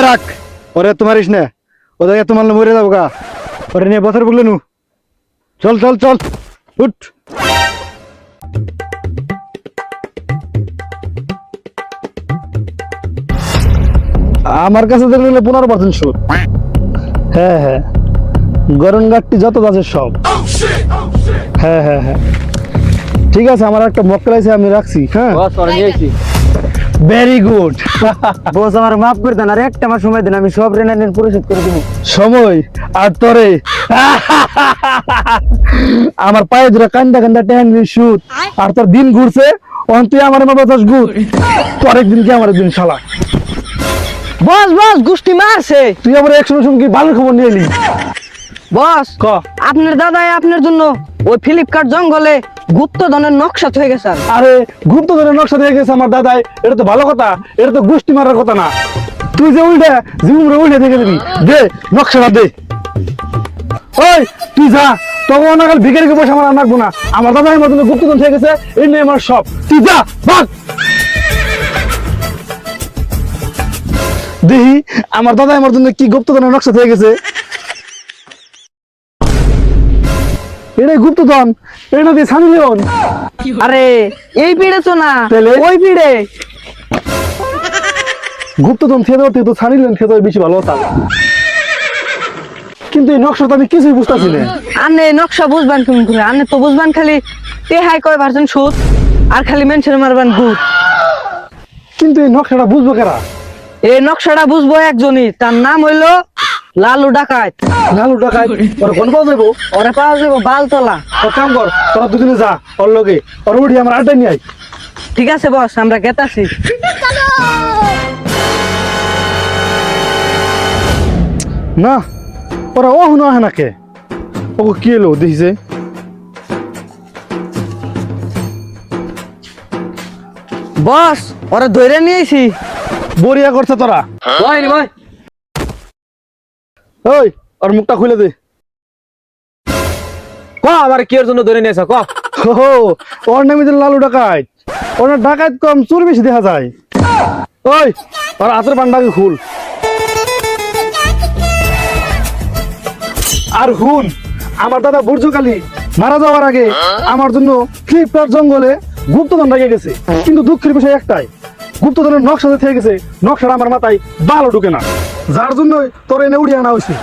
রাখ ওরে তোমার ইস না ওদেরকে তোমার মরে যাবো গা ওরে নিয়ে বছর বললে নু চল চল চল উঠ আমার কাছে দেখলে 15% সুদ হ্যাঁ হ্যাঁ গরম গাঠটি যত আছে সব হ্যাঁ হ্যাঁ হ্যাঁ ঠিক আছে আমার একটা মক্কেল আছে আমি রাখছি হ্যাঁ ভেরি গুড বস আমার মাফ করে দেন আর একটা মাস সময় দেন আমি সব ঋণ পরিশোধ করে দেবো সময় আর তোরে আমার পায়ে ধরে কান্দা কান্দা টেন সুদ আর তোর দিন ঘুরছে অন তুই আমার মা বাতাস গুড তোর একদিন কি আমার একদিন শালা বস বস গুষ্টি মারছে তুই আমার 100 সময় কি ভালো খবর নিয়ে এলি বস ক আপনার দাদাই আপনার জন্য ওই ফ্লিপকার্ট জঙ্গলে গুপ্তধনের নকশা হয়ে গেছে আরে গুপ্তধনের নকশা দিয়ে গেছে আমার দাদাই এটা তো ভালো কথা এটা তো গোষ্ঠী মারার কথা না তুই যে উল্টে জীবন উল্টে দেখে দিবি দে নকশাটা দে ওই তুই যা তবে অনাকাল ভিখারিকে বসে আমার রাখবো না আমার দাদাই আমার জন্য গুপ্তধন থেকে গেছে এই নিয়ে আমার সব তুই যা ভাগ দেখি আমার দাদাই আমার জন্য কি গুপ্তধনের নকশা থেকে গেছে এটাই গুপ্তধন এটা দিয়ে ছানি লিওন আরে এই পিড়ে তো না তাহলে? ওই পিড়ে গুপ্তধন থেকে ওর থেকে তো ছানি লিওন খেতে বেশি ভালো হতো কিন্তু এই নকশা তো আমি কিছুই বুঝতেছি না আনে নকশা বুঝবেন কেমন করে আনে তো বুঝবেন খালি তেহাই কয় ভার্সন সুদ আর খালি মেনশন মারবেন গুড কিন্তু এই নকশাটা বুঝবো কেরা এই নকশাটা বুঝবো একজনই তার নাম হইলো লালু ডাকাত লালু টাকায় ওরা কোন পাওয়া যাবো ওরে পাওয়া যাবো বালতলা তোর কাম কর তোরা দুদিনে যা ওর লগে ওর উঠি আমার আড্ডা নিয়ে আয় ঠিক আছে বস আমরা গেতাছি না ওরা ও হুনো আহে নাকে ও কি এলো দেখিছে বস ওরে ধরে নিয়েছি বরিয়া করছে তোরা ভাই ওই ওর মুখটা খুলে দে ক আমার কি এর জন্য ধরে নিয়েছ ক হো ওর নামে তো লালু ডাকাত ওর ডাকাত কম চোর বেশি দেখা যায় ওই ওর হাতের পান্ডাকে খুল আর হুন আমার দাদা বুর্জকালী মারা যাওয়ার আগে আমার জন্য ফ্লিপকার্ট জঙ্গলে গুপ্তধন রেখে গেছে কিন্তু দুঃখের বিষয় একটাই গুপ্তধনের নকশা থেকে গেছে নকশাটা আমার মাথায় ভালো ঢুকে না যার জন্য তোর এনে উড়িয়ে আনা হয়েছে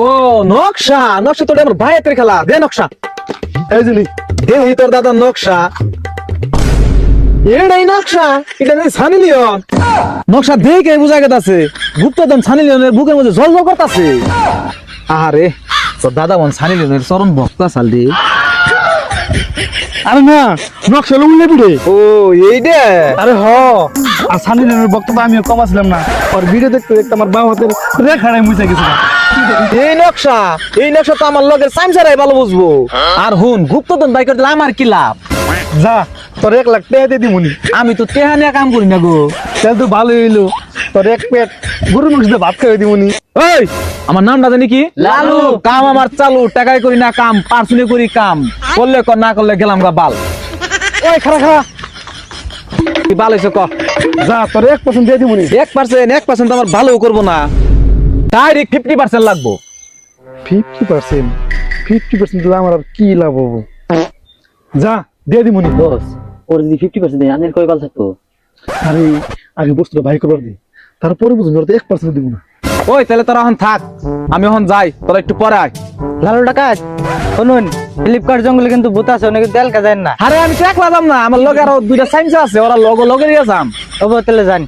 ও নকশা নকশা তোর আমার ভাইয়ের খেলা দে নকশা এই জিনি দে তোর দাদার নকশা এটাই নকশা এটা নেই ছানি লিওন নকশা দেখে বুঝা গেছে গুপ্তধন ছানি লিওনের বুকের মধ্যে জল জল করতেছে আরে তোর দাদা বোন ছানি লিওনের চরণ ভক্তা চাল রে আরে না নকশা উড়লে পিড়ে ও এইটা আরে হ আর সানি লিওনের বক্তব্য আমিও কম আসলাম না ওর ভিডিও দেখতে দেখতে আমার বাবা হাতের রেখাটাই মুছে গেছে এই নকশা তো আমার লগের সাইন্সারাই ভালো বুঝবো আর হুন গুপ্তধন বাই করে দিলে আমার কি লাভ যা তোর 1 লাখ টাকা দিয়ে দিমুনি আমি তো টেহা নিয়ে কাম করি না গো তাহলে তো ভালো হইলো তোর এক পেট গরুর মাংস দিয়ে ভাত খাইয়ে দিমুনি ওই আমার নামটা জানি কি লালু। কাম আমার চালু টাকায় করি না কাম পার্সনে করি কাম করলে কর না করলে গেলাম গা বাল ওই খারা খারা কি বাল হয়েছে ক যা তোর 1% দিয়ে দিমুনি 1% আমার ভালো করবো না ডাইরেক্ট 50% লাগবো 50% দিলে আমার আর কি লাভ হবো যা দিয়ে দিমুনি বস ওর যদি 50% দেয় আনের কয় বাল থাকতো আরে আগে বস্তুটা ভাই করবার দি তারপরে বুঝুন ওর তো 1% দিব না ওই তাহলে তোরা এখন থাক আমি এখন যাই তোরা একটু পরে আয় লালু ডাকাত শুনুন ফ্লিপকার্ট জঙ্গলে কিন্তু ভূত আছে অনেকে তেল কাজেন না আরে আমি তো একলা যাম না আমার লগে আরো 2টা সাইন্স আছে ওরা লগে লগে যাম তবু তেলে যান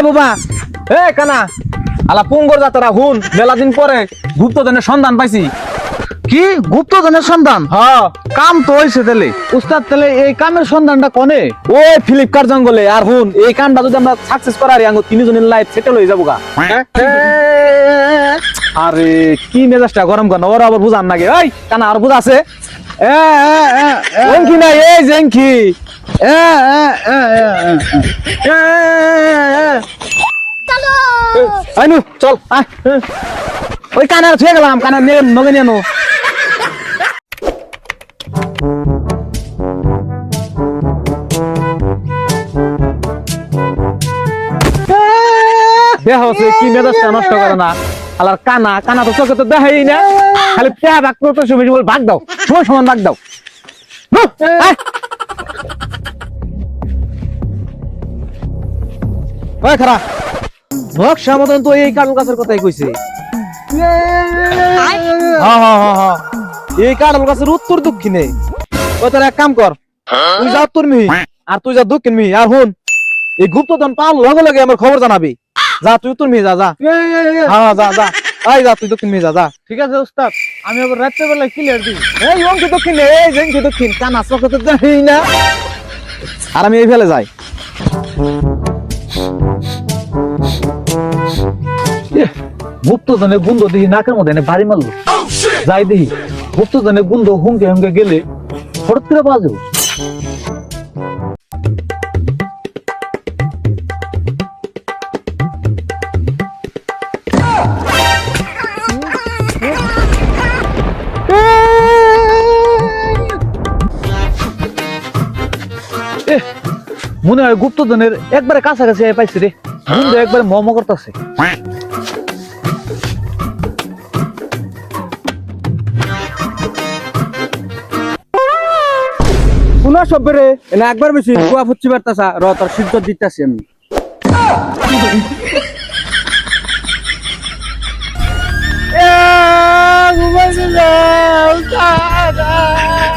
বাবা এ কানা আলা পুঙ্গর যাত্রা হুন মেলা দিন পরে গুপ্তধনের সন্ধান পাইছি। কি গুপ্তধনের সন্ধান? হ্যাঁ কাম তো হইছে তাহলে। উস্তাদ তাহলে এই কামের সন্ধানটা কোনে? ওই ফ্লিপকার্ট জঙ্গলে। আর হুন এই কামটা যদি আমরা সাকসেস করারি আঙ্গো তিনজনের লাইফ সেটেল হয়ে যাবো গা। আরে কি মেজাজটা গরম কেন? ওরা আবার বুঝান নাকি? ওই কানা আর বুঝা আছে? জেঙ্কি না এই জেঙ্কি। আইনু চল আয়। ওই কানার ছুঁয়ে গেলাম, কানার নিয়ে নগে নিয়ে নো। দেহ হচ্ছে কি মেজাজটা নষ্ট করে না। আলার কানা কানা তো চোখে তো দেখাই না, খালি পেয়া ভাগ করতে সময় বল ভাগ দাও, সময় সমান ভাগ দাও। ওই খারাপ নকশা মতন তো এই কাঁঠাল গাছের কথাই কইছে। এই কাঁঠাল গাছের উত্তর দক্ষিণে। ওই তোর এক কাম কর, তুই যা উত্তর মিহি আর তুই যা দক্ষিণ মিহি। আর হুন এই গুপ্তধন পাল লগে লগে আমার খবর জানাবি। যা তুই উত্তর মিহি যা যা। হ্যাঁ যা যা আই যা তুই দক্ষিণ মিহি যা যা। ঠিক আছে উস্তাদ, আমি আবার রাত্রে বেলায় ক্লিয়ার দিই। এই অঙ্কি দক্ষিণে এই জেঙ্কি দক্ষিণ কানা চোখে তো দেখাই না। আর আমি এই ফেলে যাই। গুপ্তধনের গুন্দ দেখি নাকের মধ্যে এনে বাড়ি মারলো। যাই দেখি গুপ্তধনের গুন্দ হুমকে হুমকে গেলে হঠাৎ করে পাওয়া যাবো। মনে হয় গুপ্তধনের একবারে কাছাকাছি পাইছি রে। গুন্দ একবারে মম করতেছে। পুনা সব্বরে এনে একবার বেশি কুয়া ফুচ্ছি বার্তাসা র তোর সিদ্ধ দিতেছি আমি।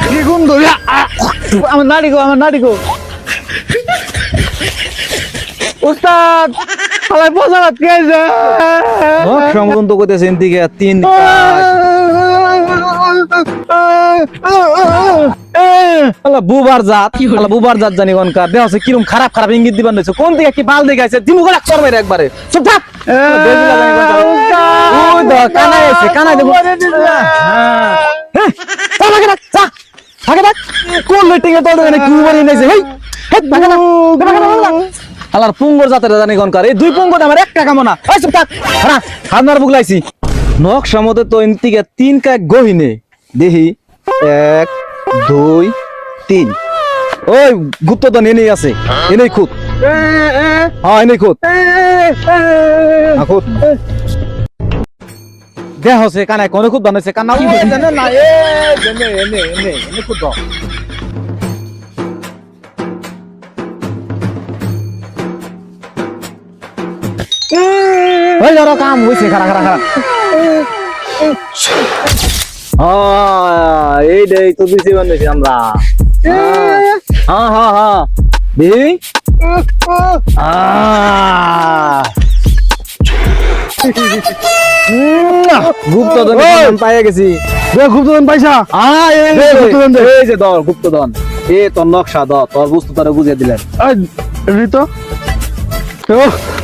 কি গন্ধ? আমার নাড়ি গো, আমার নাড়ি গো। উস্তাদ খালাই পচা ভাত খাইছে। সম্বন্ধ করতেছেন দিকে তিন বুবার জাত, বুবার জাত জানি কোনকার দেহ আছে কিরম খারাপ খারাপ ইঙ্গিত দিবার নইছে। কোন দিকে কি বাল দেখে আছে দিমু গলা করবে একবারে। চুপ থাক। ওই দা কানাই আছে, কানাই দেব। হ্যাঁ ভাগে থাক, যা ভাগে থাক। কোন মিটিং এ তোর এখানে কি বাড়ি নেছে? হেই হেই ভাগে থাক, ভাগে থাক। আলার পুঙ্গর জাতের জানি কোনকার। এই দুই পুঙ্গতে আমার একটা কামনা। ওই চুপ থাক। হ্যাঁ হাতনার বুগলাইছি। নকশা মতে তো ইনতিকে তিন কাক গহিনে দেখি 1 2 3। ওই গুপ্তধন এনেই আছে, এনেই খুদ। হ্যাঁ এনেই খুদ। খুদ দেহ হচ্ছে কানায় কোনে খুদ বানাইছে কানা জানে না। এ এনে এনে এনে এনে খুদ দাও। ওই যারা কাম হইছে খারা খারা খারা। এই দেই তো দিছি বানাইছি আমরা। হ্যাঁ হ্যাঁ হ্যাঁ দেখি গুপ্তধন পাইয়া গেছি। গুপ্তধন পাইছা? এই যে ধর গুপ্তধন। এ তোর নকশা দ, তোর বস্তু তোরা বুঝিয়ে দিলেন। রিতো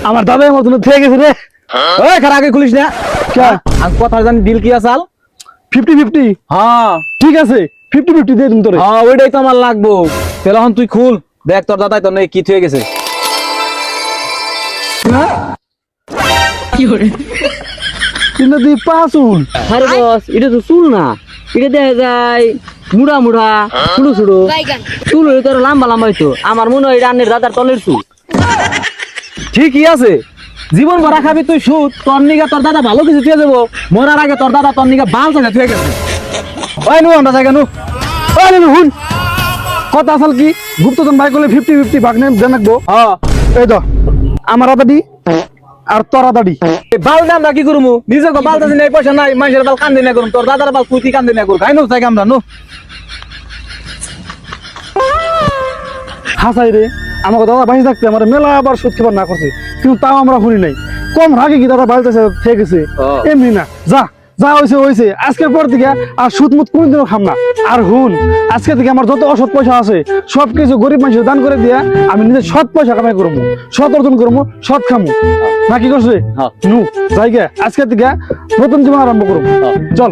আমার দাদা মতন থেকে গেছে রে। ওই খারাপ আগে খুলিস না। আমি কথা জানি ডিল কি আসাল 50-50। হ্যাঁ ঠিক আছে 50-50 দিয়ে দিন তোরে। হ্যাঁ ওইটাই তো আমার লাগবো। তাহলে এখন তুই খুল দেখ তোর দাদাই তোর নেই কি হয়ে গেছে। কিন্তু তুই পাঁচুল। আরে বস এটা তো চুল না, এটা দেখা যায় মুড়া মুড়া ছোট ছোট চুল হইলে তোর লম্বা লম্বা হইতো। আমার মনে হয় এটা আন্নের দাদার তলের চুল। ঠিকই আছে, জীবন ভরা খাবি তুই সুদ, তোর নিগা তোর দাদা ভালো কিছু দিয়ে যাবো। মরার আগে তোর দাদা তোর নিগা বাল জায়গা থুয়ে গেছে। ওই নু আমরা জায়গা নু। ওই রে হুন কথা আসল কি গুপ্তধন ভাই করলে 50-50 ভাগ নেন জানাকবো। হ্যাঁ এই তো আমার আদাডি আর তোর আদাডি। বাল দাম আমরা কি করবো? নিজের বাল দাদি নাই, পয়সা নাই, মানুষের বাল কান্দে না করুম। তোর দাদার বাল কুইতি কান্দে না করুম। খাই নো জায়গা আমরা নু। হাসাই রে আমাকে দাদা বাইরে থাকতে আমার মেলা আবার সুদ খাবার না করছে, কিন্তু তাও আমরা শুনি নাই। কম রাগে কি দাদা বাড়িতে ঠিক আছে, এমনি না। যা যা হয়েছে হয়েছে, আজকের পর থেকে আর সুদ মুদ কোনদিনও খাম না। আর হুন, আজকে থেকে আমার যত অসৎ পয়সা আছে সবকিছু গরিব মানুষের দান করে দিয়া আমি নিজের সৎ পয়সা কামাই করবো, সৎ অর্জন করবো, সৎ খামু। না কি করছে? নু জায়গা আজকে থেকে নতুন জীবন আরম্ভ করবো। চল।